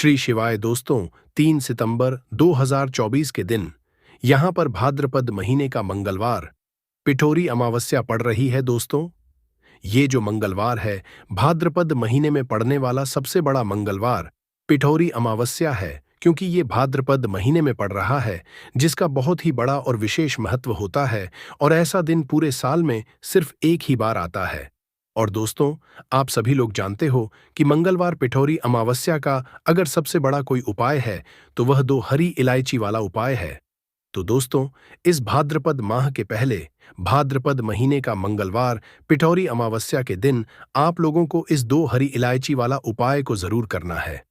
श्री शिवाय दोस्तों, 3 सितंबर 2024 के दिन यहां पर भाद्रपद महीने का मंगलवार पिठोरी अमावस्या पड़ रही है। दोस्तों, ये जो मंगलवार है भाद्रपद महीने में पड़ने वाला सबसे बड़ा मंगलवार पिठोरी अमावस्या है, क्योंकि ये भाद्रपद महीने में पड़ रहा है, जिसका बहुत ही बड़ा और विशेष महत्व होता है। और ऐसा दिन पूरे साल में सिर्फ एक ही बार आता है। और दोस्तों, आप सभी लोग जानते हो कि मंगलवार पिठोरी अमावस्या का अगर सबसे बड़ा कोई उपाय है तो वह 2 हरी इलायची वाला उपाय है। तो दोस्तों, इस भाद्रपद माह के पहले भाद्रपद महीने का मंगलवार पिठोरी अमावस्या के दिन आप लोगों को इस 2 हरी इलायची वाला उपाय को जरूर करना है।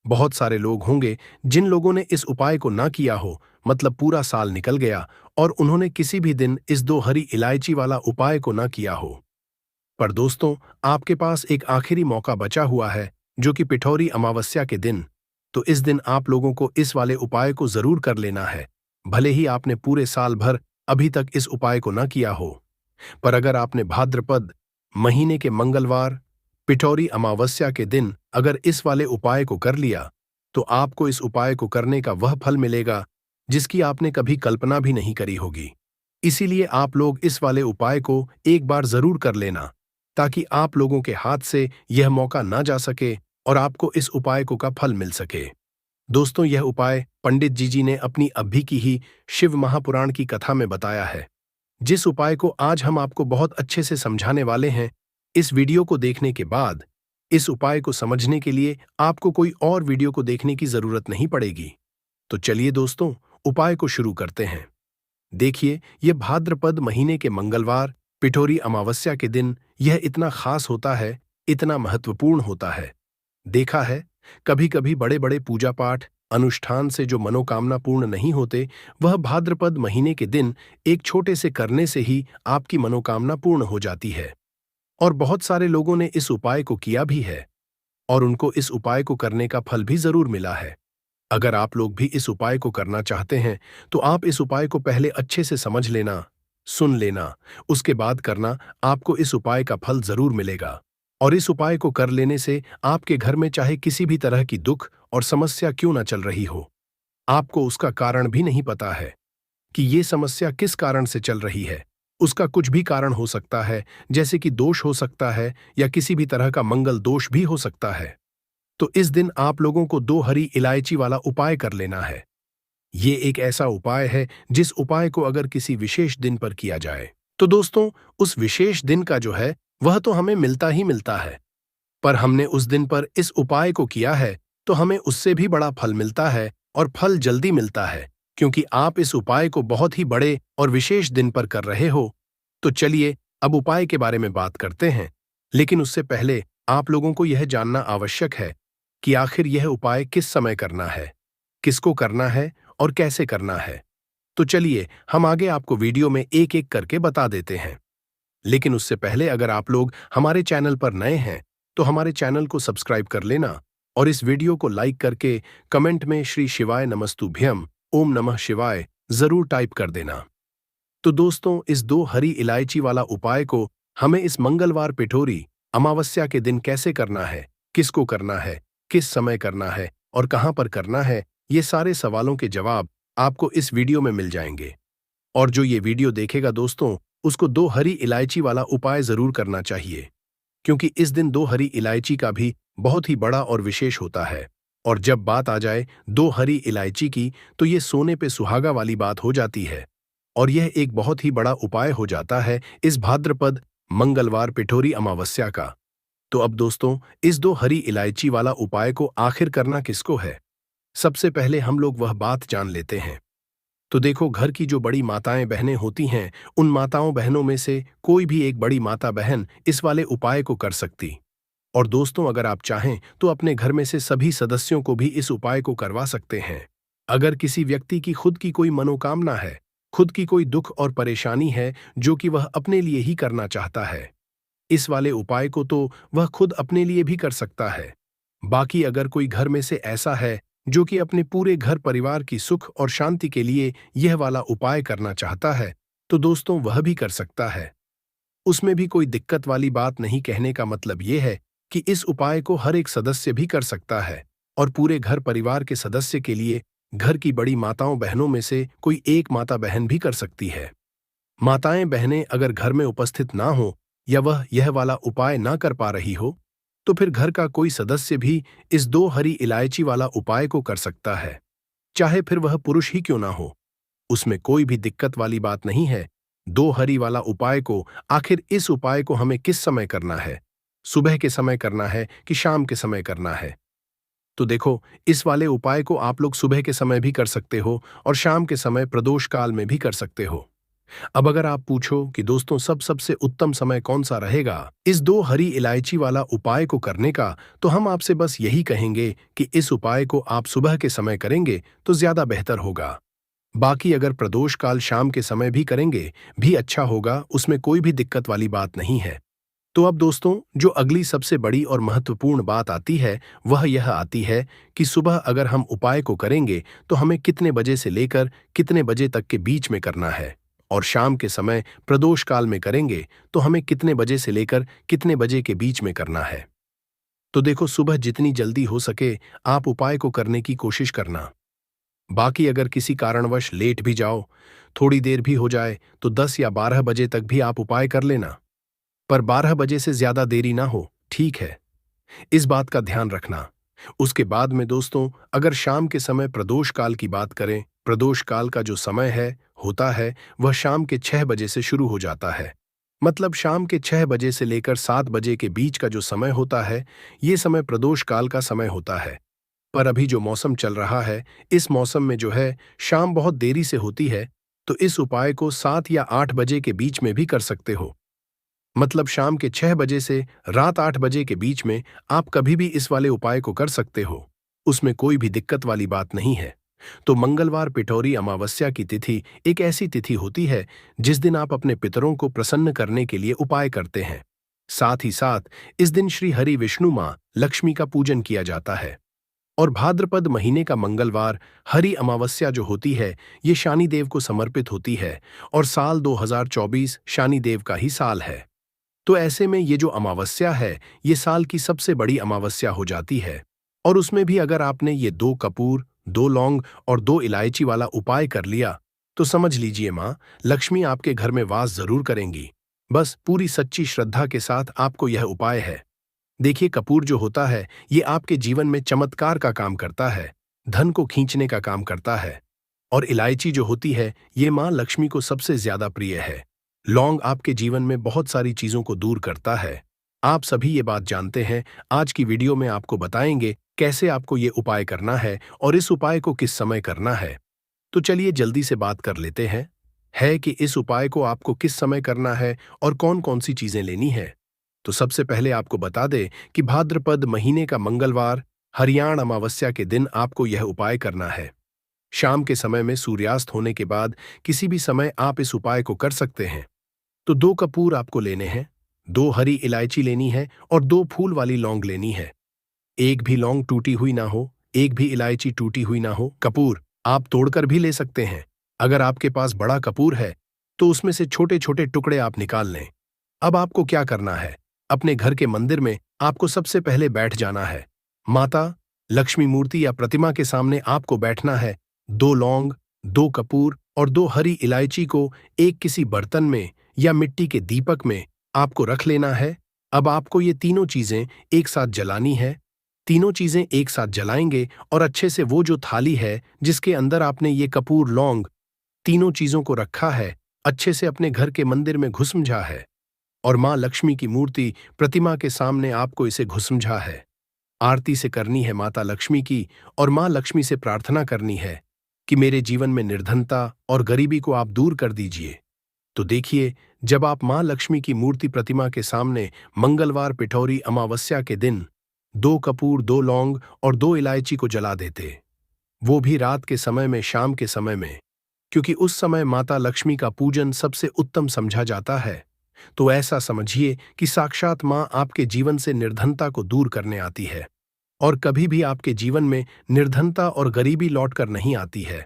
बहुत सारे लोग होंगे जिन लोगों ने इस उपाय को ना किया हो, मतलब पूरा साल निकल गया और उन्होंने किसी भी दिन इस 2 हरी इलायची वाला उपाय को ना किया हो। पर दोस्तों, आपके पास एक आखिरी मौका बचा हुआ है, जो कि पिठोरी अमावस्या के दिन। तो इस दिन आप लोगों को इस वाले उपाय को जरूर कर लेना है, भले ही आपने पूरे साल भर अभी तक इस उपाय को न किया हो। पर अगर आपने भाद्रपद महीने के मंगलवार पिठोरी अमावस्या के दिन अगर इस वाले उपाय को कर लिया, तो आपको इस उपाय को करने का वह फल मिलेगा जिसकी आपने कभी कल्पना भी नहीं करी होगी। इसीलिए आप लोग इस वाले उपाय को एक बार जरूर कर लेना, ताकि आप लोगों के हाथ से यह मौका ना जा सके और आपको इस उपाय को का फल मिल सके। दोस्तों, यह उपाय पंडित जी ने अपनी अभी की ही शिव महापुराण की कथा में बताया है, जिस उपाय को आज हम आपको बहुत अच्छे से समझाने वाले हैं। इस वीडियो को देखने के बाद इस उपाय को समझने के लिए आपको कोई और वीडियो को देखने की जरूरत नहीं पड़ेगी। तो चलिए दोस्तों, उपाय को शुरू करते हैं। देखिए, यह भाद्रपद महीने के मंगलवार पिठोरी अमावस्या के दिन यह इतना खास होता है, इतना महत्वपूर्ण होता है। देखा है, कभी कभी बड़े बड़े पूजा पाठ अनुष्ठान से जो मनोकामना पूर्ण नहीं होते, वह भाद्रपद महीने के दिन एक छोटे से करने से ही आपकी मनोकामना पूर्ण हो जाती है। और बहुत सारे लोगों ने इस उपाय को किया भी है और उनको इस उपाय को करने का फल भी जरूर मिला है। अगर आप लोग भी इस उपाय को करना चाहते हैं, तो आप इस उपाय को पहले अच्छे से समझ लेना, सुन लेना, उसके बाद करना। आपको इस उपाय का फल जरूर मिलेगा। और इस उपाय को कर लेने से आपके घर में चाहे किसी भी तरह की दुख और समस्या क्यों ना चल रही हो, आपको उसका कारण भी नहीं पता है कि ये समस्या किस कारण से चल रही है। उसका कुछ भी कारण हो सकता है, जैसे कि दोष हो सकता है या किसी भी तरह का मंगल दोष भी हो सकता है। तो इस दिन आप लोगों को 2 हरी इलायची वाला उपाय कर लेना है। ये एक ऐसा उपाय है जिस उपाय को अगर किसी विशेष दिन पर किया जाए, तो दोस्तों, उस विशेष दिन का जो है वह तो हमें मिलता ही मिलता है। पर हमने उस दिन पर इस उपाय को किया है तो हमें उससे भी बड़ा फल मिलता है, और फल जल्दी मिलता है, क्योंकि आप इस उपाय को बहुत ही बड़े और विशेष दिन पर कर रहे हो। तो चलिए अब उपाय के बारे में बात करते हैं। लेकिन उससे पहले आप लोगों को यह जानना आवश्यक है कि आखिर यह उपाय किस समय करना है, किसको करना है और कैसे करना है। तो चलिए हम आगे आपको वीडियो में एक एक करके बता देते हैं। लेकिन उससे पहले अगर आप लोग हमारे चैनल पर नए हैं, तो हमारे चैनल को सब्सक्राइब कर लेना और इस वीडियो को लाइक करके कमेंट में श्री शिवाय नमस्तुभ्यम ओम नमः शिवाय जरूर टाइप कर देना। तो दोस्तों, इस 2 हरी इलायची वाला उपाय को हमें इस मंगलवार पिठोरी अमावस्या के दिन कैसे करना है, किसको करना है, किस समय करना है और कहां पर करना है, ये सारे सवालों के जवाब आपको इस वीडियो में मिल जाएंगे। और जो ये वीडियो देखेगा दोस्तों, उसको 2 हरी इलायची वाला उपाय जरूर करना चाहिए, क्योंकि इस दिन 2 हरी इलायची का भी बहुत ही बड़ा और विशेष होता है। और जब बात आ जाए 2 हरी इलायची की, तो ये सोने पे सुहागा वाली बात हो जाती है। और यह एक बहुत ही बड़ा उपाय हो जाता है इस भाद्रपद मंगलवार पिठोरी अमावस्या का। तो अब दोस्तों, इस 2 हरी इलायची वाला उपाय को आखिर करना किसको है, सबसे पहले हम लोग वह बात जान लेते हैं। तो देखो, घर की जो बड़ी माताएं बहनें होती हैं, उन माताओं बहनों में से कोई भी एक बड़ी माता बहन इस वाले उपाय को कर सकती। और दोस्तों, अगर आप चाहें तो अपने घर में से सभी सदस्यों को भी इस उपाय को करवा सकते हैं। अगर किसी व्यक्ति की खुद की कोई मनोकामना है, खुद की कोई दुख और परेशानी है जो कि वह अपने लिए ही करना चाहता है, इस वाले उपाय को तो वह खुद अपने लिए भी कर सकता है। बाकी अगर कोई घर में से ऐसा है जो कि अपने पूरे घर परिवार की सुख और शांति के लिए यह वाला उपाय करना चाहता है, तो दोस्तों वह भी कर सकता है। उसमें भी कोई दिक्कत वाली बात नहीं। कहने का मतलब यह है कि इस उपाय को हर एक सदस्य भी कर सकता है और पूरे घर परिवार के सदस्य के लिए घर की बड़ी माताओं बहनों में से कोई एक माता बहन भी कर सकती है। माताएं बहनें अगर घर में उपस्थित ना हो या वह यह वाला उपाय ना कर पा रही हो, तो फिर घर का कोई सदस्य भी इस 2 हरी इलायची वाला उपाय को कर सकता है, चाहे फिर वह पुरुष ही क्यों ना हो। उसमें कोई भी दिक्कत वाली बात नहीं है। 2 हरी वाला उपाय को, आखिर इस उपाय को हमें किस समय करना है? सुबह के समय करना है कि शाम के समय करना है? तो देखो, इस वाले उपाय को आप लोग सुबह के समय भी कर सकते हो और शाम के समय प्रदोष काल में भी कर सकते हो। अब अगर आप पूछो कि दोस्तों सबसे उत्तम समय कौन सा रहेगा इस 2 हरी इलायची वाला उपाय को करने का, तो हम आपसे बस यही कहेंगे कि इस उपाय को आप सुबह के समय करेंगे तो ज्यादा बेहतर होगा। बाकी अगर प्रदोष काल शाम के समय भी करेंगे भी अच्छा होगा, उसमें कोई भी दिक्कत वाली बात नहीं है। तो अब दोस्तों, जो अगली सबसे बड़ी और महत्वपूर्ण बात आती है वह यह आती है कि सुबह अगर हम उपाय को करेंगे तो हमें कितने बजे से लेकर कितने बजे तक के बीच में करना है, और शाम के समय प्रदोष काल में करेंगे तो हमें कितने बजे से लेकर कितने बजे के बीच में करना है। तो देखो, सुबह जितनी जल्दी हो सके आप उपाय को करने की कोशिश करना। बाकी अगर किसी कारणवश लेट भी जाओ, थोड़ी देर भी हो जाए, तो 10 या 12 बजे तक भी आप उपाय कर लेना, पर 12 बजे से ज्यादा देरी ना हो, ठीक है? इस बात का ध्यान रखना। उसके बाद में दोस्तों, अगर शाम के समय प्रदोष काल की बात करें, प्रदोष काल का जो समय होता है वह शाम के 6 बजे से शुरू हो जाता है। मतलब शाम के 6 बजे से लेकर 7 बजे के बीच का जो समय होता है, ये समय प्रदोष काल का समय होता है। पर अभी जो मौसम चल रहा है, इस मौसम में जो है शाम बहुत देरी से होती है, तो इस उपाय को 7 या 8 बजे के बीच में भी कर सकते हो। मतलब शाम के 6 बजे से रात 8 बजे के बीच में आप कभी भी इस वाले उपाय को कर सकते हो, उसमें कोई भी दिक्कत वाली बात नहीं है। तो मंगलवार पिठौरी अमावस्या की तिथि एक ऐसी तिथि होती है जिस दिन आप अपने पितरों को प्रसन्न करने के लिए उपाय करते हैं। साथ ही साथ इस दिन श्री हरि विष्णु मां लक्ष्मी का पूजन किया जाता है। और भाद्रपद महीने का मंगलवार हरि अमावस्या जो होती है, ये शनिदेव को समर्पित होती है, और साल 2024 शनिदेव का ही साल है। तो ऐसे में ये जो अमावस्या है, ये साल की सबसे बड़ी अमावस्या हो जाती है। और उसमें भी अगर आपने ये 2 कपूर, 2 लौंग और 2 इलायची वाला उपाय कर लिया, तो समझ लीजिए माँ लक्ष्मी आपके घर में वास जरूर करेंगी। बस पूरी सच्ची श्रद्धा के साथ आपको यह उपाय है। देखिए, कपूर जो होता है ये आपके जीवन में चमत्कार का काम करता है, धन को खींचने का काम करता है। और इलायची जो होती है ये माँ लक्ष्मी को सबसे ज्यादा प्रिय है। लौंग आपके जीवन में बहुत सारी चीजों को दूर करता है। आप सभी ये बात जानते हैं। आज की वीडियो में आपको बताएंगे कैसे आपको ये उपाय करना है और इस उपाय को किस समय करना है। तो चलिए जल्दी से बात कर लेते हैं है कि इस उपाय को आपको किस समय करना है और कौन कौन सी चीजें लेनी है। तो सबसे पहले आपको बता दें कि भाद्रपद महीने का मंगलवार हरियाण अमावस्या के दिन आपको यह उपाय करना है। शाम के समय में सूर्यास्त होने के बाद किसी भी समय आप इस उपाय को कर सकते हैं। तो 2 कपूर आपको लेने हैं, 2 हरी इलायची लेनी है और 2 फूल वाली लौंग लेनी है। एक भी लौंग टूटी हुई ना हो, एक भी इलायची टूटी हुई ना हो। कपूर आप तोड़कर भी ले सकते हैं। अगर आपके पास बड़ा कपूर है तो उसमें से छोटे छोटे टुकड़े आप निकाल लें। अब आपको क्या करना है, अपने घर के मंदिर में आपको सबसे पहले बैठ जाना है। माता लक्ष्मी मूर्ति या प्रतिमा के सामने आपको बैठना है। 2 लौंग, 2 कपूर और 2 हरी इलायची को एक किसी बर्तन में या मिट्टी के दीपक में आपको रख लेना है। अब आपको ये तीनों चीजें एक साथ जलानी है। तीनों चीजें एक साथ जलाएंगे और अच्छे से वो जो थाली है जिसके अंदर आपने ये कपूर लौंग तीनों चीजों को रखा है, अच्छे से अपने घर के मंदिर में घुसमझा है। और माँ लक्ष्मी की मूर्ति प्रतिमा के सामने आपको इसे घुसमझा है। आरती से करनी है माता लक्ष्मी की और माँ लक्ष्मी से प्रार्थना करनी है कि मेरे जीवन में निर्धनता और गरीबी को आप दूर कर दीजिए। तो देखिए, जब आप माँ लक्ष्मी की मूर्ति प्रतिमा के सामने मंगलवार पिठौरी अमावस्या के दिन 2 कपूर, 2 लौंग और 2 इलायची को जला देते, वो भी रात के समय में, शाम के समय में, क्योंकि उस समय माता लक्ष्मी का पूजन सबसे उत्तम समझा जाता है। तो ऐसा समझिए कि साक्षात माँ आपके जीवन से निर्धनता को दूर करने आती है, और कभी भी आपके जीवन में निर्धनता और गरीबी लौटकर नहीं आती है।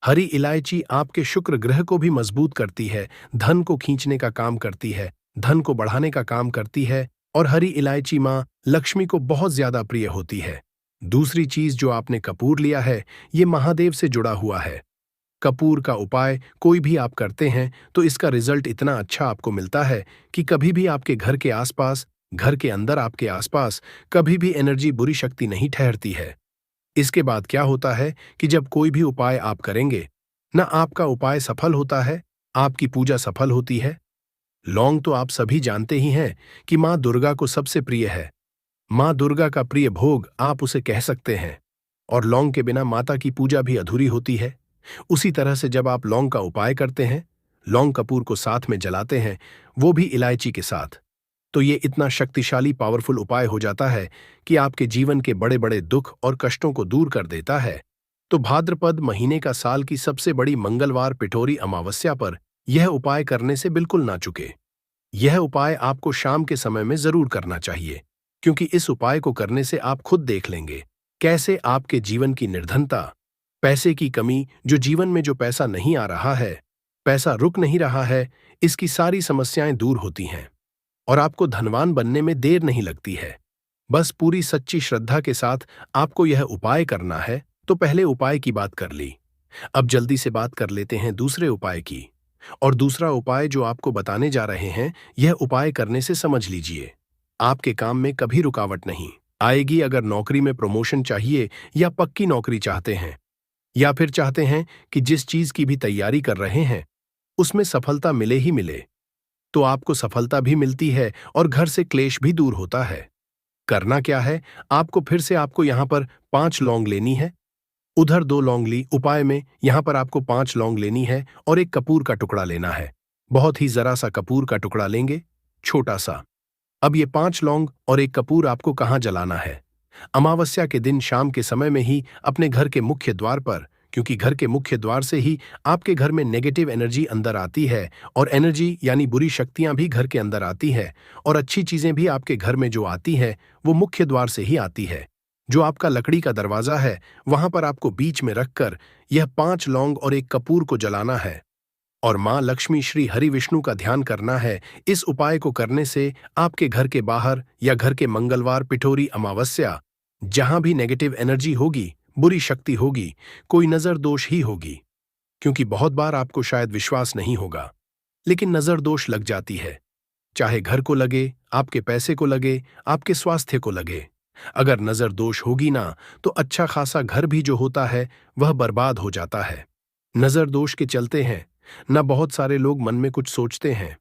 हरी इलायची आपके शुक्र ग्रह को भी मजबूत करती है, धन को खींचने का काम करती है, धन को बढ़ाने का काम करती है, और हरी इलायची माँ लक्ष्मी को बहुत ज्यादा प्रिय होती है। दूसरी चीज जो आपने कपूर लिया है, ये महादेव से जुड़ा हुआ है। कपूर का उपाय कोई भी आप करते हैं तो इसका रिजल्ट इतना अच्छा आपको मिलता है कि कभी भी आपके घर के आसपास, घर के अंदर आपके आसपास कभी भी एनर्जी बुरी शक्ति नहीं ठहरती है। इसके बाद क्या होता है कि जब कोई भी उपाय आप करेंगे, ना आपका उपाय सफल होता है, आपकी पूजा सफल होती है। लौंग तो आप सभी जानते ही हैं कि माँ दुर्गा को सबसे प्रिय है। माँ दुर्गा का प्रिय भोग आप उसे कह सकते हैं, और लौंग के बिना माता की पूजा भी अधूरी होती है। उसी तरह से जब आप लौंग का उपाय करते हैं, लौंग कपूर को साथ में जलाते हैं, वो भी इलायची के साथ, तो ये इतना शक्तिशाली पावरफुल उपाय हो जाता है कि आपके जीवन के बड़े बड़े दुख और कष्टों को दूर कर देता है। तो भाद्रपद महीने का साल की सबसे बड़ी मंगलवार पिठोरी अमावस्या पर यह उपाय करने से बिल्कुल ना चुके। यह उपाय आपको शाम के समय में जरूर करना चाहिए, क्योंकि इस उपाय को करने से आप खुद देख लेंगे कैसे आपके जीवन की निर्धनता, पैसे की कमी, जो जीवन में जो पैसा नहीं आ रहा है, पैसा रुक नहीं रहा है, इसकी सारी समस्याएं दूर होती हैं और आपको धनवान बनने में देर नहीं लगती है। बस पूरी सच्ची श्रद्धा के साथ आपको यह उपाय करना है। तो पहले उपाय की बात कर ली, अब जल्दी से बात कर लेते हैं दूसरे उपाय की। और दूसरा उपाय जो आपको बताने जा रहे हैं, यह उपाय करने से समझ लीजिए आपके काम में कभी रुकावट नहीं आएगी। अगर नौकरी में प्रमोशन चाहिए, या पक्की नौकरी चाहते हैं, या फिर चाहते हैं कि जिस चीज की भी तैयारी कर रहे हैं उसमें सफलता मिले ही मिले, तो आपको सफलता भी मिलती है और घर से क्लेश भी दूर होता है। करना क्या है, आपको फिर से आपको यहां पर 5 लौंग लेनी है, उधर 2 लौंग ली। उपाय में यहां पर आपको 5 लौंग लेनी है और एक कपूर का टुकड़ा लेना है। बहुत ही जरा सा कपूर का टुकड़ा लेंगे, छोटा सा। अब ये 5 लौंग और एक कपूर आपको कहाँ जलाना है? अमावस्या के दिन शाम के समय में ही अपने घर के मुख्य द्वार पर, क्योंकि घर के मुख्य द्वार से ही आपके घर में नेगेटिव एनर्जी अंदर आती है, और एनर्जी यानी बुरी शक्तियां भी घर के अंदर आती है, और अच्छी चीजें भी आपके घर में जो आती है वो मुख्य द्वार से ही आती है। जो आपका लकड़ी का दरवाजा है, वहां पर आपको बीच में रखकर यह 5 लौंग और एक कपूर को जलाना है और मां लक्ष्मी श्री हरि विष्णु का ध्यान करना है। इस उपाय को करने से आपके घर के बाहर या घर के मंगलवार पिठोरी अमावस्या, जहां भी नेगेटिव एनर्जी होगी, बुरी शक्ति होगी, कोई नजर दोष ही होगी। क्योंकि बहुत बार आपको शायद विश्वास नहीं होगा, लेकिन नजर दोष लग जाती है, चाहे घर को लगे, आपके पैसे को लगे, आपके स्वास्थ्य को लगे। अगर नजर दोष होगी ना, तो अच्छा खासा घर भी जो होता है वह बर्बाद हो जाता है। नजर दोष के चलते हैं ना, बहुत सारे लोग मन में कुछ सोचते हैं,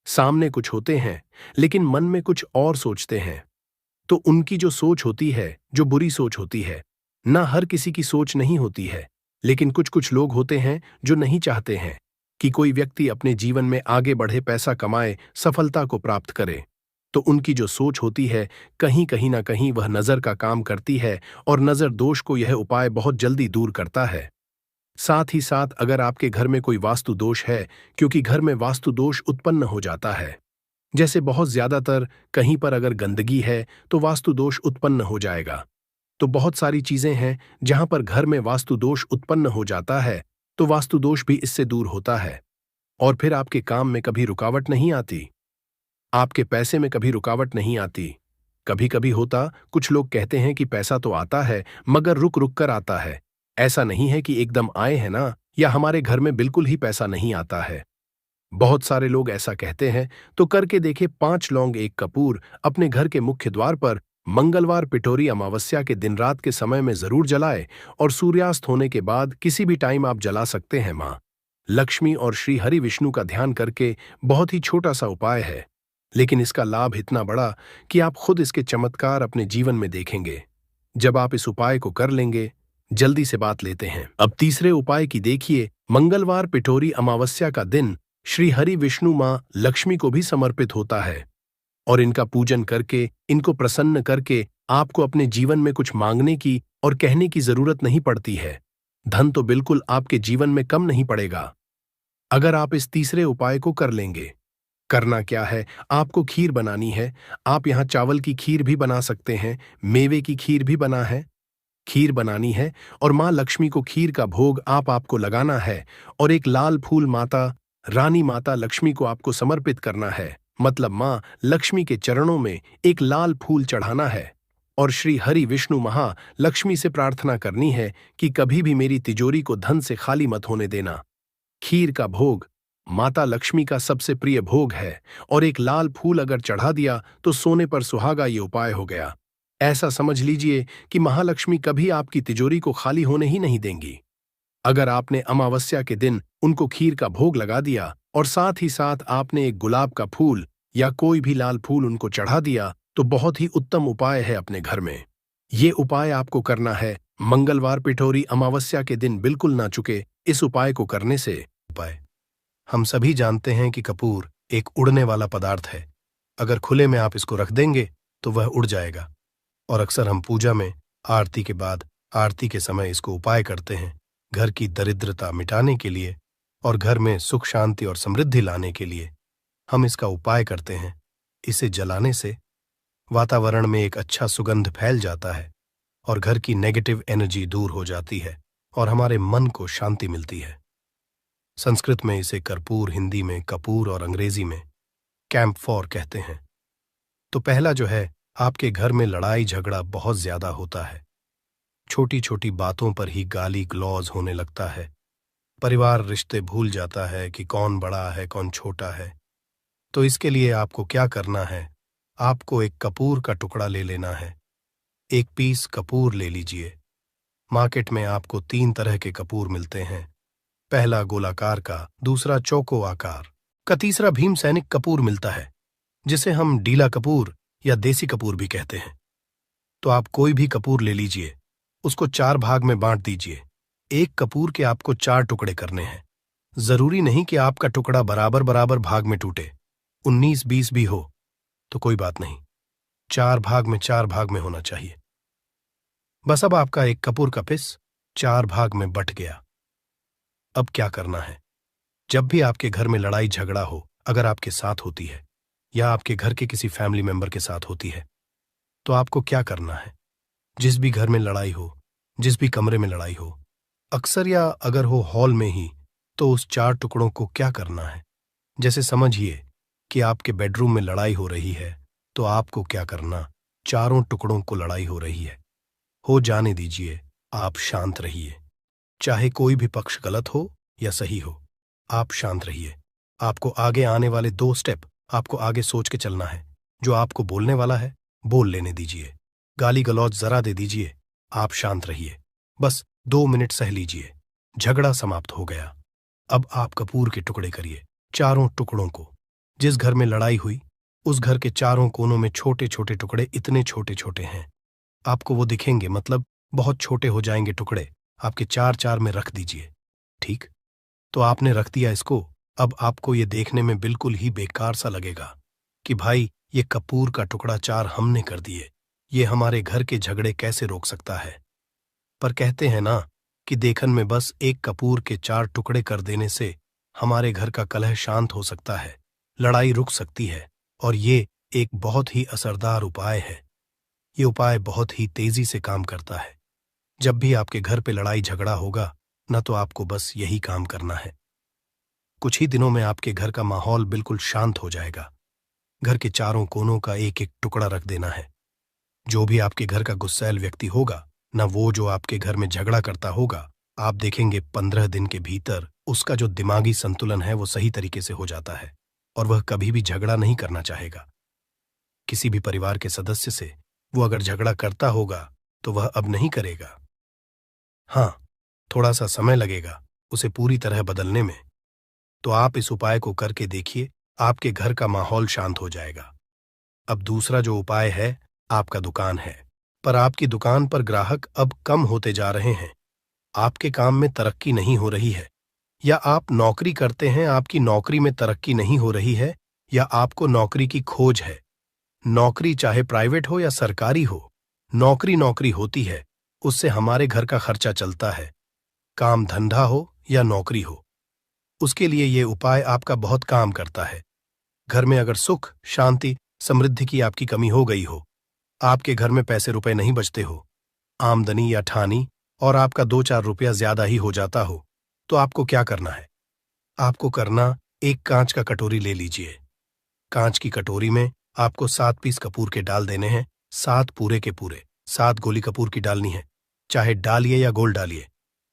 सामने कुछ होते हैं, लेकिन मन में कुछ और सोचते हैं। तो उनकी जो सोच होती है, जो बुरी सोच होती है, ना हर किसी की सोच नहीं होती है, लेकिन कुछ कुछ लोग होते हैं जो नहीं चाहते हैं कि कोई व्यक्ति अपने जीवन में आगे बढ़े, पैसा कमाए, सफलता को प्राप्त करे। तो उनकी जो सोच होती है, कहीं कहीं ना कहीं वह नजर का काम करती है, और नजर दोष को यह उपाय बहुत जल्दी दूर करता है। साथ ही साथ अगर आपके घर में कोई वास्तु दोष है, क्योंकि घर में वास्तु दोष उत्पन्न हो जाता है, जैसे बहुत ज्यादातर कहीं पर अगर गंदगी है तो वास्तु दोष उत्पन्न हो जाएगा। तो बहुत सारी चीजें हैं जहां पर घर में वास्तु दोष उत्पन्न हो जाता है, तो वास्तु दोष भी इससे दूर होता है। और फिर आपके काम में कभी रुकावट नहीं आती, आपके पैसे में कभी रुकावट नहीं आती। कभी कभी होता, कुछ लोग कहते हैं कि पैसा तो आता है मगर रुक रुक कर आता है। ऐसा नहीं है कि एकदम आए हैं ना, या हमारे घर में बिल्कुल ही पैसा नहीं आता है। बहुत सारे लोग ऐसा कहते हैं, तो करके देखे। 5 लौंग एक कपूर अपने घर के मुख्य द्वार पर मंगलवार पिठोरी अमावस्या के दिन रात के समय में जरूर जलाए, और सूर्यास्त होने के बाद किसी भी टाइम आप जला सकते हैं। मां लक्ष्मी और श्री हरि विष्णु का ध्यान करके बहुत ही छोटा सा उपाय है, लेकिन इसका लाभ इतना बड़ा कि आप खुद इसके चमत्कार अपने जीवन में देखेंगे जब आप इस उपाय को कर लेंगे। जल्दी से बात लेते हैं अब तीसरे उपाय की। देखिए, मंगलवार पिठोरी अमावस्या का दिन श्री हरि विष्णु मां लक्ष्मी को भी समर्पित होता है, और इनका पूजन करके, इनको प्रसन्न करके आपको अपने जीवन में कुछ मांगने की और कहने की जरूरत नहीं पड़ती है। धन तो बिल्कुल आपके जीवन में कम नहीं पड़ेगा अगर आप इस तीसरे उपाय को कर लेंगे। करना क्या है, आपको खीर बनानी है। आप यहां चावल की खीर भी बना सकते हैं, मेवे की खीर भी बना है। खीर बनानी है और मां लक्ष्मी को खीर का भोग आपको लगाना है, और एक लाल फूल माता रानी माता लक्ष्मी को आपको समर्पित करना है। मतलब मां लक्ष्मी के चरणों में एक लाल फूल चढ़ाना है। और श्री हरि विष्णु महालक्ष्मी से प्रार्थना करनी है कि कभी भी मेरी तिजोरी को धन से खाली मत होने देना। खीर का भोग माता लक्ष्मी का सबसे प्रिय भोग है और एक लाल फूल अगर चढ़ा दिया तो सोने पर सुहागा ये उपाय हो गया। ऐसा समझ लीजिए कि महालक्ष्मी कभी आपकी तिजोरी को खाली होने ही नहीं देंगी। अगर आपने अमावस्या के दिन उनको खीर का भोग लगा दिया और साथ ही साथ आपने एक गुलाब का फूल या कोई भी लाल फूल उनको चढ़ा दिया तो बहुत ही उत्तम उपाय है अपने घर में। ये उपाय आपको करना है मंगलवार पिठोरी अमावस्या के दिन, बिल्कुल ना चुके इस उपाय को करने से। उपाय हम सभी जानते हैं कि कपूर एक उड़ने वाला पदार्थ है। अगर खुले में आप इसको रख देंगे तो वह उड़ जाएगा और अक्सर हम पूजा में आरती के बाद आरती के समय इसको उपाय करते हैं घर की दरिद्रता मिटाने के लिए और घर में सुख शांति और समृद्धि लाने के लिए हम इसका उपाय करते हैं। इसे जलाने से वातावरण में एक अच्छा सुगंध फैल जाता है और घर की नेगेटिव एनर्जी दूर हो जाती है और हमारे मन को शांति मिलती है। संस्कृत में इसे कर्पूर, हिंदी में कपूर और अंग्रेजी में कैम्फोर कहते हैं। तो पहला जो है, आपके घर में लड़ाई झगड़ा बहुत ज्यादा होता है, छोटी छोटी बातों पर ही गाली गलौज होने लगता है, परिवार रिश्ते भूल जाता है कि कौन बड़ा है कौन छोटा है। तो इसके लिए आपको क्या करना है, आपको एक कपूर का टुकड़ा ले लेना है। एक पीस कपूर ले लीजिए। मार्केट में आपको 3 तरह के कपूर मिलते हैं, पहला गोलाकार का, दूसरा चौको आकार का, तीसरा भीम सैनिक कपूर मिलता है जिसे हम डीला कपूर या देसी कपूर भी कहते हैं। तो आप कोई भी कपूर ले लीजिए, उसको 4 भाग में बांट दीजिए। एक कपूर के आपको 4 टुकड़े करने हैं। जरूरी नहीं कि आपका टुकड़ा बराबर बराबर भाग में टूटे, 19-20 भी हो तो कोई बात नहीं, 4 भाग में होना चाहिए। बस अब आपका एक कपूर का पिस 4 भाग में बट गया। अब क्या करना है, जब भी आपके घर में लड़ाई झगड़ा हो, अगर आपके साथ होती है या आपके घर के किसी फैमिली मेंबर के साथ होती है, तो आपको क्या करना है, जिस भी घर में लड़ाई हो, जिस भी कमरे में लड़ाई हो, अक्सर या अगर हो हॉल में ही, तो उस 4 टुकड़ों को क्या करना है। जैसे समझिए कि आपके बेडरूम में लड़ाई हो रही है, तो आपको क्या करना, चारों टुकड़ों को लड़ाई हो रही है, हो जाने दीजिए, आप शांत रहिए। चाहे कोई भी पक्ष गलत हो या सही हो, आप शांत रहिए। आपको आगे आने वाले 2 स्टेप आपको आगे सोच के चलना है। जो आपको बोलने वाला है बोल लेने दीजिए, गाली गलौज जरा दे दीजिए, आप शांत रहिए, बस 2 मिनट सह लीजिए, झगड़ा समाप्त हो गया। अब आप कपूर के टुकड़े करिए, चारों टुकड़ों को। जिस घर में लड़ाई हुई उस घर के चारों कोनों में छोटे छोटे टुकड़े, इतने छोटे छोटे हैं आपको वो दिखेंगे, मतलब बहुत छोटे हो जाएंगे टुकड़े, आपके 4-4 में रख दीजिए। ठीक, तो आपने रख दिया इसको। अब आपको ये देखने में बिल्कुल ही बेकार सा लगेगा कि भाई ये कपूर का टुकड़ा 4 हमने कर दिए, ये हमारे घर के झगड़े कैसे रोक सकता है। पर कहते हैं ना कि देखन में बस एक कपूर के 4 टुकड़े कर देने से हमारे घर का कलह शांत हो सकता है, लड़ाई रुक सकती है। और ये एक बहुत ही असरदार उपाय है। ये उपाय बहुत ही तेजी से काम करता है। जब भी आपके घर पे लड़ाई झगड़ा होगा ना, तो आपको बस यही काम करना है। कुछ ही दिनों में आपके घर का माहौल बिल्कुल शांत हो जाएगा। घर के चारों कोनों का एक एक टुकड़ा रख देना है। जो भी आपके घर का गुस्सैल व्यक्ति होगा ना, वो जो आपके घर में झगड़ा करता होगा, आप देखेंगे 15 दिन के भीतर उसका जो दिमागी संतुलन है वो सही तरीके से हो जाता है और वह कभी भी झगड़ा नहीं करना चाहेगा। किसी भी परिवार के सदस्य से वो अगर झगड़ा करता होगा तो वह अब नहीं करेगा। हाँ, थोड़ा सा समय लगेगा उसे पूरी तरह बदलने में। तो आप इस उपाय को करके देखिए, आपके घर का माहौल शांत हो जाएगा। अब दूसरा जो उपाय है, आपका दुकान है, पर आपकी दुकान पर ग्राहक अब कम होते जा रहे हैं, आपके काम में तरक्की नहीं हो रही है, या आप नौकरी करते हैं, आपकी नौकरी में तरक्की नहीं हो रही है, या आपको नौकरी की खोज है। नौकरी चाहे प्राइवेट हो या सरकारी हो, नौकरी नौकरी होती है, उससे हमारे घर का खर्चा चलता है। काम धंधा हो या नौकरी हो, उसके लिए ये उपाय आपका बहुत काम करता है। घर में अगर सुख शांति समृद्धि की आपकी कमी हो गई हो, आपके घर में पैसे रुपए नहीं बचते हो, आमदनी या ठानी और आपका 2-4 रुपया ज्यादा ही हो जाता हो, तो आपको क्या करना है, आपको करना, एक कांच का कटोरी ले लीजिए। कांच की कटोरी में आपको 7 पीस कपूर के डाल देने हैं 7 पूरे के पूरे 7 गोली कपूर की डालनी है, चाहे डालिए या गोल डालिए।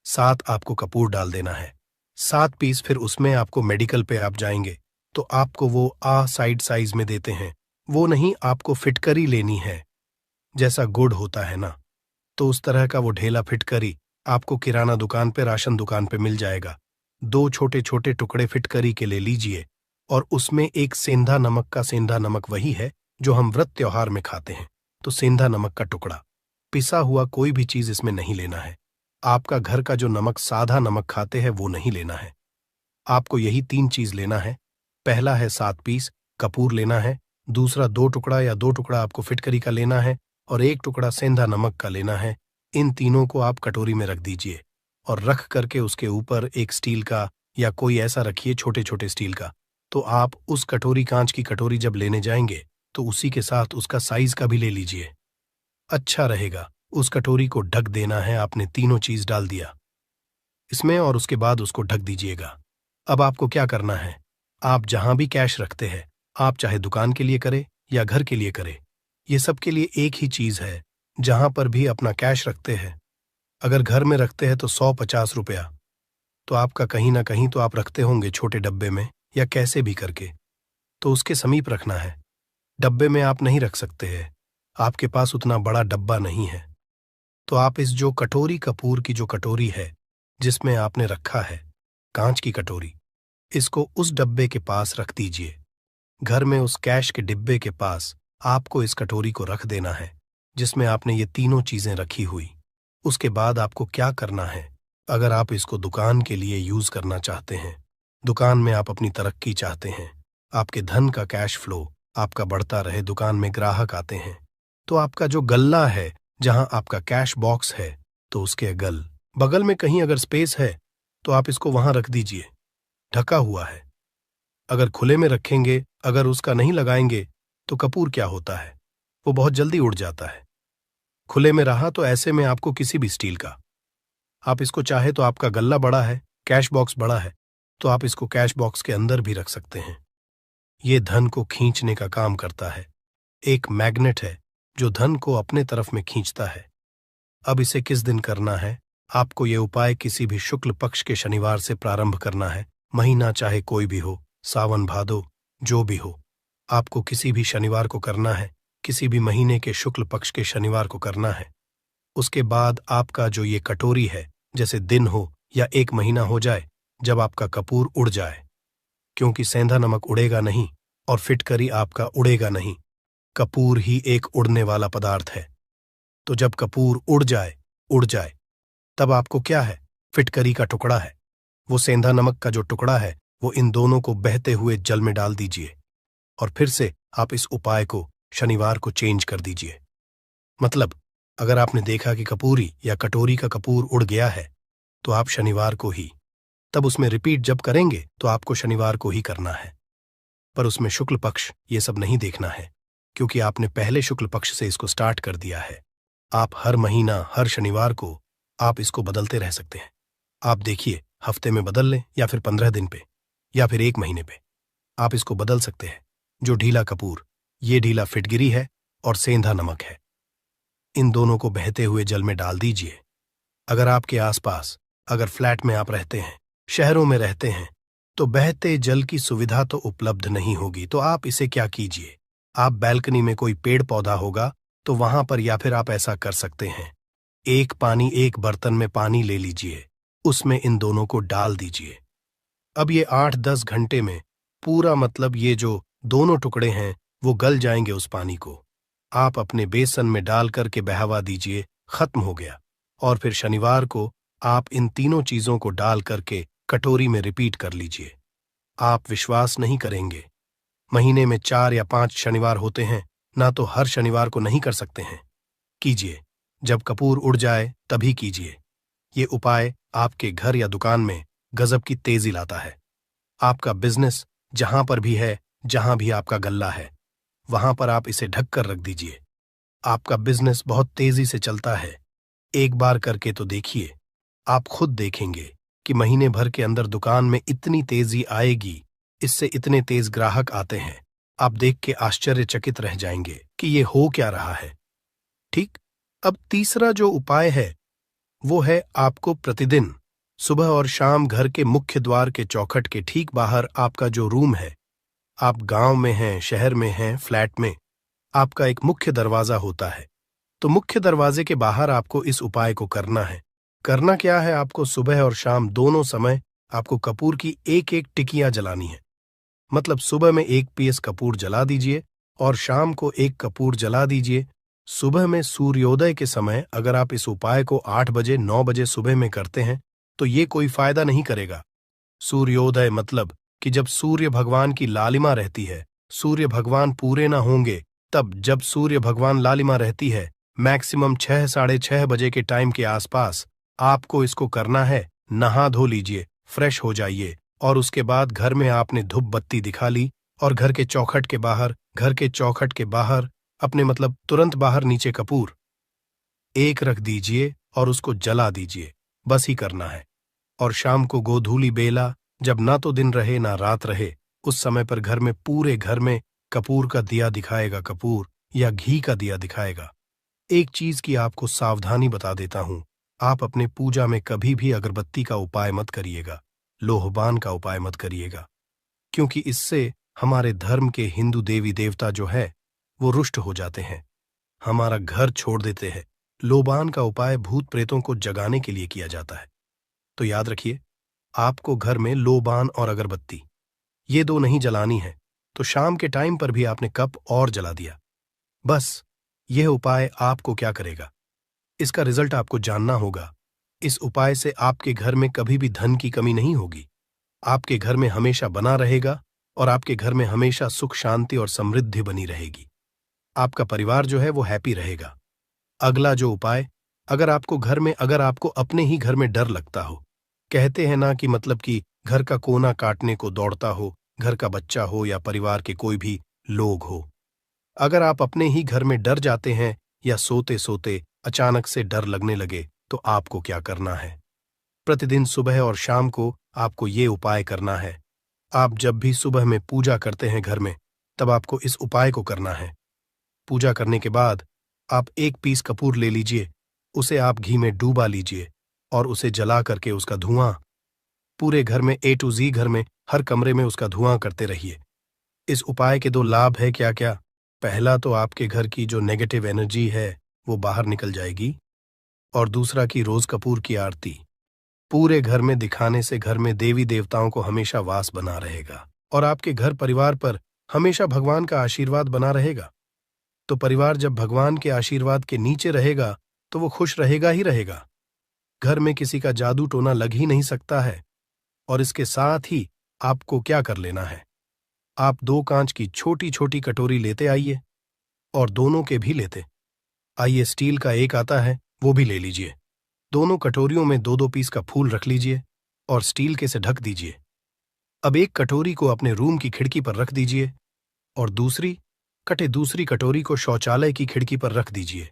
7 आपको कपूर डाल देना है। 7 पीस। फिर उसमें आपको मेडिकल पे आप जाएंगे तो आपको वो साइड साइज में देते हैं, वो नहीं, आपको फिटकरी लेनी है। जैसा गुड़ होता है ना, तो उस तरह का वो ढेला फिटकरी आपको किराना दुकान पे, राशन दुकान पे मिल जाएगा। 2 छोटे छोटे टुकड़े फिटकरी के ले लीजिए और उसमें एक सेंधा नमक का, सेंधा नमक वही है जो हम व्रत त्योहार में खाते हैं, तो सेंधा नमक का टुकड़ा। पिसा हुआ कोई भी चीज इसमें नहीं लेना है। आपका घर का जो नमक, साधा नमक खाते हैं, वो नहीं लेना है। आपको यही 3 चीज लेना है। पहला है 7 पीस कपूर लेना है, दूसरा 2 टुकड़ा या 2 टुकड़ा आपको फिटकरी का लेना है और 1 टुकड़ा सेंधा नमक का लेना है। इन तीनों को आप कटोरी में रख दीजिए और रख करके उसके ऊपर एक स्टील का या कोई ऐसा रखिए, छोटे छोटे स्टील का। तो आप उस कटोरी, कांच की कटोरी जब लेने जाएंगे तो उसी के साथ उसका साइज का भी ले लीजिए, अच्छा रहेगा। उस कटोरी को ढक देना है। आपने तीनों चीज डाल दिया इसमें और उसके बाद उसको ढक दीजिएगा। अब आपको क्या करना है, आप जहां भी कैश रखते हैं, आप चाहे दुकान के लिए करें या घर के लिए करें, ये सब के लिए एक ही चीज है। जहां पर भी अपना कैश रखते हैं, अगर घर में रखते हैं तो 150 रुपया, तो आपका कहीं ना कहीं तो आप रखते होंगे छोटे डब्बे में या कैसे भी करके, तो उसके समीप रखना है। डब्बे में आप नहीं रख सकते हैं, आपके पास उतना बड़ा डब्बा नहीं है। तो आप इस जो कटोरी कपूर की जो कटोरी है जिसमें आपने रखा है, कांच की कटोरी, इसको उस डब्बे के पास रख दीजिए। घर में उस कैश के डिब्बे के पास आपको इस कटोरी को रख देना है जिसमें आपने ये तीनों चीजें रखी हुई। उसके बाद आपको क्या करना है, अगर आप इसको दुकान के लिए यूज करना चाहते हैं, दुकान में आप अपनी तरक्की चाहते हैं, आपके धन का कैश फ्लो आपका बढ़ता रहे, दुकान में ग्राहक आते हैं, तो आपका जो गल्ला है, जहां आपका कैश बॉक्स है, तो उसके बगल में कहीं अगर स्पेस है तो आप इसको वहां रख दीजिए। ढका हुआ है। अगर खुले में रखेंगे, अगर उसका नहीं लगाएंगे, तो कपूर क्या होता है, वो बहुत जल्दी उड़ जाता है। खुले में रहा तो ऐसे में आपको किसी भी स्टील का, आप इसको चाहे तो, आपका गल्ला बड़ा है, कैश बॉक्स बड़ा है, तो आप इसको कैश बॉक्स के अंदर भी रख सकते हैं। ये धन को खींचने का काम करता है, एक मैग्नेट है जो धन को अपने तरफ में खींचता है। अब इसे किस दिन करना है, आपको ये उपाय किसी भी शुक्ल पक्ष के शनिवार से प्रारंभ करना है। महीना चाहे कोई भी हो, सावन भादो जो भी हो, आपको किसी भी शनिवार को करना है, किसी भी महीने के शुक्ल पक्ष के शनिवार को करना है। उसके बाद आपका जो ये कटोरी है, जैसे दिन हो या 1 महीना हो जाए, जब आपका कपूर उड़ जाए, क्योंकि सेंधा नमक उड़ेगा नहीं और फिटकरी आपका उड़ेगा नहीं, कपूर ही एक उड़ने वाला पदार्थ है। तो जब कपूर उड़ जाए, तब आपको क्या है, फिटकरी का टुकड़ा है, वो सेंधा नमक का जो टुकड़ा है, वो इन दोनों को बहते हुए जल में डाल दीजिए और फिर से आप इस उपाय को शनिवार को चेंज कर दीजिए। मतलब अगर आपने देखा कि कपूरी या कटोरी का कपूर उड़ गया है, तो आप शनिवार को ही, तब उसमें रिपीट जब करेंगे तो आपको शनिवार को ही करना है। पर उसमें शुक्ल पक्ष ये सब नहीं देखना है, क्योंकि आपने पहले शुक्ल पक्ष से इसको स्टार्ट कर दिया है। आप हर महीना, हर शनिवार को आप इसको बदलते रह सकते हैं। आप देखिए, हफ्ते में बदल लें या फिर 15 दिन पे या फिर 1 महीने पे, आप इसको बदल सकते हैं। जो ढीला कपूर, ये ढीला फिटगिरी है और सेंधा नमक है, इन दोनों को बहते हुए जल में डाल दीजिए। अगर आपके आसपास, अगर फ्लैट में आप रहते हैं, शहरों में रहते हैं, तो बहते जल की सुविधा तो उपलब्ध नहीं होगी, तो आप इसे क्या कीजिए, आप बैल्कनी में कोई पेड़ पौधा होगा तो वहां पर, या फिर आप ऐसा कर सकते हैं, एक बर्तन में पानी ले लीजिए, उसमें इन दोनों को डाल दीजिए। अब ये 8-10 घंटे में पूरा, मतलब ये जो दोनों टुकड़े हैं वो गल जाएंगे उस पानी को। आप अपने बेसन में डाल करके बहावा दीजिए, खत्म हो गया। और फिर शनिवार को आप इन तीनों चीजों को डाल करके कटोरी में रिपीट कर लीजिए। आप विश्वास नहीं करेंगे, महीने में 4 या 5 शनिवार होते हैं ना, तो हर शनिवार को नहीं कर सकते हैं। कीजिए, जब कपूर उड़ जाए तभी कीजिए। ये उपाय आपके घर या दुकान में गजब की तेजी लाता है। आपका बिजनेस जहां पर भी है, जहां भी आपका गल्ला है, वहां पर आप इसे ढक कर रख दीजिए। आपका बिजनेस बहुत तेजी से चलता है। एक बार करके तो देखिए, आप खुद देखेंगे कि महीने भर के अंदर दुकान में इतनी तेजी आएगी, इससे इतने तेज ग्राहक आते हैं, आप देख के आश्चर्यचकित रह जाएंगे कि ये हो क्या रहा है। ठीक। अब तीसरा जो उपाय है वो है आपको प्रतिदिन सुबह और शाम घर के मुख्य द्वार के चौखट के ठीक बाहर आपका जो रूम है, आप गांव में हैं, शहर में हैं, फ्लैट में, आपका एक मुख्य दरवाजा होता है। तो मुख्य दरवाजे के बाहर आपको इस उपाय को करना है। करना क्या है, आपको सुबह और शाम दोनों समय आपको कपूर की एक एक टिकियां जलानी है। मतलब सुबह में 1 पीस कपूर जला दीजिए और शाम को 1 कपूर जला दीजिए। सुबह में सूर्योदय के समय अगर आप इस उपाय को 8 बजे 9 बजे सुबह में करते हैं तो ये कोई फायदा नहीं करेगा। सूर्योदय मतलब कि जब सूर्य भगवान की लालिमा रहती है, सूर्य भगवान पूरे ना होंगे, तब जब सूर्य भगवान लालिमा रहती है मैक्सिमम 6 साढ़े 6 बजे के टाइम के आसपास आपको इसको करना है। नहा धो लीजिए, फ्रेश हो जाइए और उसके बाद घर में आपने धूप बत्ती दिखा ली और घर के चौखट के बाहर अपने मतलब तुरंत बाहर नीचे कपूर एक रख दीजिए और उसको जला दीजिए। बस ही करना है। और शाम को गोधूली बेला, जब ना तो दिन रहे ना रात रहे, उस समय पर घर में पूरे घर में कपूर का दिया दिखाएगा, कपूर या घी का दिया दिखाएगा। एक चीज की आपको सावधानी बता देता हूं, आप अपने पूजा में कभी भी अगरबत्ती का उपाय मत करिएगा, लोहबान का उपाय मत करिएगा, क्योंकि इससे हमारे धर्म के हिंदू देवी देवता जो है वो रुष्ट हो जाते हैं, हमारा घर छोड़ देते हैं। लोबान का उपाय भूत प्रेतों को जगाने के लिए किया जाता है। तो याद रखिए, आपको घर में लोबान और अगरबत्ती ये दो नहीं जलानी है। तो शाम के टाइम पर भी आपने कप और जला दिया। बस यह उपाय आपको क्या करेगा, इसका रिजल्ट आपको जानना होगा। इस उपाय से आपके घर में कभी भी धन की कमी नहीं होगी, आपके घर में हमेशा बना रहेगा और आपके घर में हमेशा सुख शांति और समृद्धि बनी रहेगी। आपका परिवार जो है वो हैप्पी रहेगा। अगला जो उपाय, अगर आपको अपने ही घर में डर लगता हो, कहते हैं ना कि मतलब कि घर का कोना काटने को दौड़ता हो, घर का बच्चा हो या परिवार के कोई भी लोग हो, अगर आप अपने ही घर में डर जाते हैं या सोते सोते अचानक से डर लगने लगे, तो आपको क्या करना है, प्रतिदिन सुबह और शाम को आपको ये उपाय करना है। आप जब भी सुबह में पूजा करते हैं घर में, तब आपको इस उपाय को करना है। पूजा करने के बाद आप 1 पीस कपूर ले लीजिए, उसे आप घी में डूबा लीजिए और उसे जला करके उसका धुआं पूरे घर में A to Z घर में हर कमरे में उसका धुआं करते रहिए। इस उपाय के 2 लाभ है क्या क्या। पहला तो आपके घर की जो नेगेटिव एनर्जी है वो बाहर निकल जाएगी और दूसरा कि रोज कपूर की आरती पूरे घर में दिखाने से घर में देवी देवताओं को हमेशा वास बना रहेगा और आपके घर परिवार पर हमेशा भगवान का आशीर्वाद बना रहेगा। तो परिवार जब भगवान के आशीर्वाद के नीचे रहेगा तो वो खुश रहेगा ही रहेगा। घर में किसी का जादू टोना लग ही नहीं सकता है। और इसके साथ ही आपको क्या कर लेना है, आप 2 कांच की छोटी छोटी कटोरी लेते आइए और दोनों के भी लेते आइए। स्टील का एक आता है वो भी ले लीजिए। दोनों कटोरियों में 2-2 पीस का फूल रख लीजिए और स्टील के से ढक दीजिए। अब एक कटोरी को अपने रूम की खिड़की पर रख दीजिए और दूसरी कटोरी को शौचालय की खिड़की पर रख दीजिए।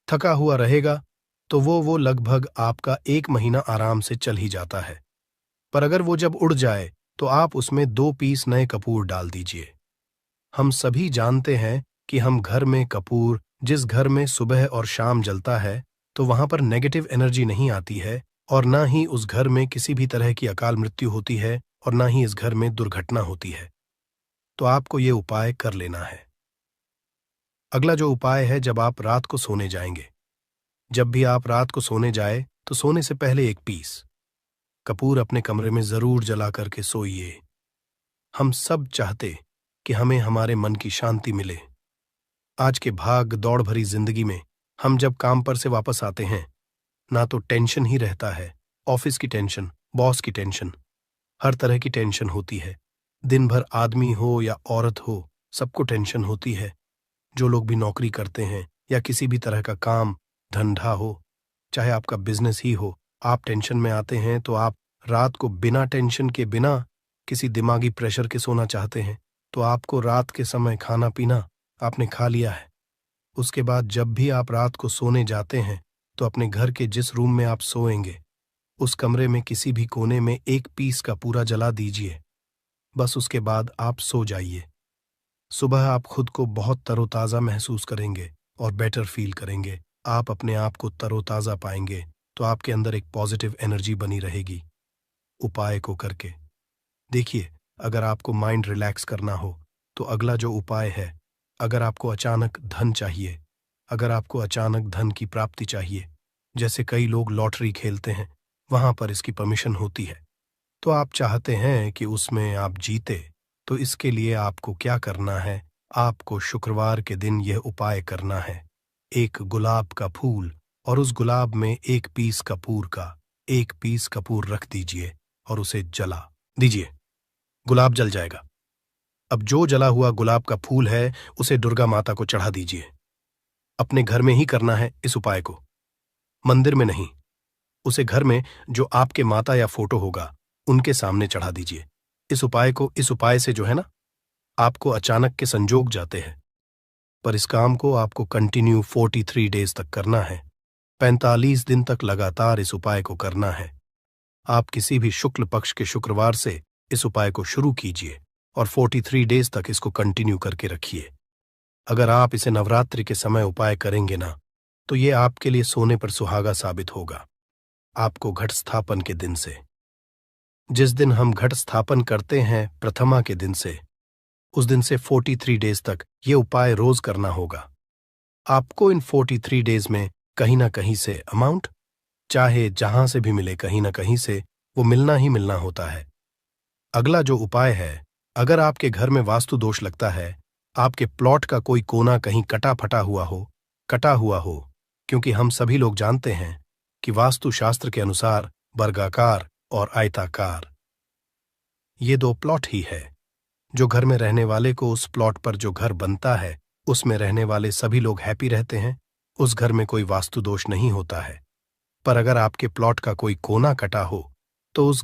थका हुआ रहेगा तो वो लगभग आपका 1 महीना आराम से चल ही जाता है। पर अगर वो जब उड़ जाए तो आप उसमें 2 पीस नए कपूर डाल दीजिए। हम सभी जानते हैं कि हम घर में कपूर जिस घर में सुबह और शाम जलता है तो वहां पर नेगेटिव एनर्जी नहीं आती है और ना ही उस घर में किसी भी तरह की अकाल मृत्यु होती है और ना ही इस घर में दुर्घटना होती है। तो आपको ये उपाय कर लेना है। अगला जो उपाय है, जब आप रात को सोने जाएंगे, जब भी आप रात को सोने जाए तो सोने से पहले 1 पीस कपूर अपने कमरे में जरूर जला करके सोइए। हम सब चाहते कि हमें हमारे मन की शांति मिले। आज के भाग दौड़ भरी जिंदगी में हम जब काम पर से वापस आते हैं ना तो टेंशन ही रहता है, ऑफिस की टेंशन, बॉस की टेंशन, हर तरह की टेंशन होती है। दिन भर आदमी हो या औरत हो, सबको टेंशन होती है। जो लोग भी नौकरी करते हैं या किसी भी तरह का काम धंधा हो, चाहे आपका बिजनेस ही हो, आप टेंशन में आते हैं तो आप रात को बिना टेंशन के, बिना किसी दिमागी प्रेशर के सोना चाहते हैं। तो आपको रात के समय खाना पीना आपने खा लिया है, उसके बाद जब भी आप रात को सोने जाते हैं तो अपने घर के जिस रूम में आप सोएंगे उस कमरे में किसी भी कोने में 1 पीस का पूरा जला दीजिए। बस उसके बाद आप सो जाइए। सुबह आप खुद को बहुत तरोताज़ा महसूस करेंगे और बेटर फील करेंगे। आप अपने आप को तरोताज़ा पाएंगे, तो आपके अंदर एक पॉजिटिव एनर्जी बनी रहेगी उपाय को करके। देखिए, अगर आपको माइंड रिलैक्स करना हो, तो अगला जो उपाय है, अगर आपको अचानक धन चाहिए, अगर आपको अचानक धन की प्राप्ति चाहिए, जैसे कई लोग लॉटरी खेलते हैं, वहाँ पर इसकी परमिशन होती है, तो आप चाहते हैं कि उसमें आप जीते, तो इसके लिए आपको क्या करना है? आपको शुक्रवार के दिन यह उपाय करना है। एक गुलाब का फूल और उस गुलाब में एक पीस कपूर रख दीजिए और उसे जला दीजिए। गुलाब जल जाएगा। अब जो जला हुआ गुलाब का फूल है, उसे दुर्गा माता को चढ़ा दीजिए। अपने घर में ही करना है इस उपाय को, मंदिर में नहीं। उसे घर में जो आपके माता या फोटो होगा, उनके सामने चढ़ा दीजिए। इस उपाय से जो है ना, आपको अचानक के संजोग जाते हैं। पर इस काम को आपको कंटिन्यू 43 डेज तक करना है। 45 दिन तक लगातार इस उपाय को करना है। आप किसी भी शुक्ल पक्ष के शुक्रवार से इस उपाय को शुरू कीजिए और 43 डेज तक इसको कंटिन्यू करके रखिए। अगर आप इसे नवरात्रि के समय उपाय करेंगे ना, तो ये आपके लिए सोने पर सुहागा साबित होगा। आपको घट स्थापन के दिन से, जिस दिन हम घट स्थापन करते हैं प्रथमा के दिन से, उस दिन से 43 डेज तक ये उपाय रोज करना होगा। आपको इन 43 डेज में कहीं ना कहीं से अमाउंट, चाहे जहां से भी मिले, कहीं ना कहीं से वो मिलना ही मिलना होता है। अगला जो उपाय है, अगर आपके घर में वास्तु दोष लगता है, आपके प्लॉट का कोई कोना कहीं कटा हुआ हो, क्योंकि हम सभी लोग जानते हैं कि वास्तु शास्त्र के अनुसार वर्गाकार और आयताकार ये दो प्लॉट ही है। जो घर में रहने वाले को उस प्लॉट पर जो घर बनता है, उसमें रहने वाले सभी लोग हैप्पी रहते हैं, उस घर में कोई वास्तु दोष नहीं होता है। पर अगर आपके प्लॉट का कोई कोना कटा हो, तो उस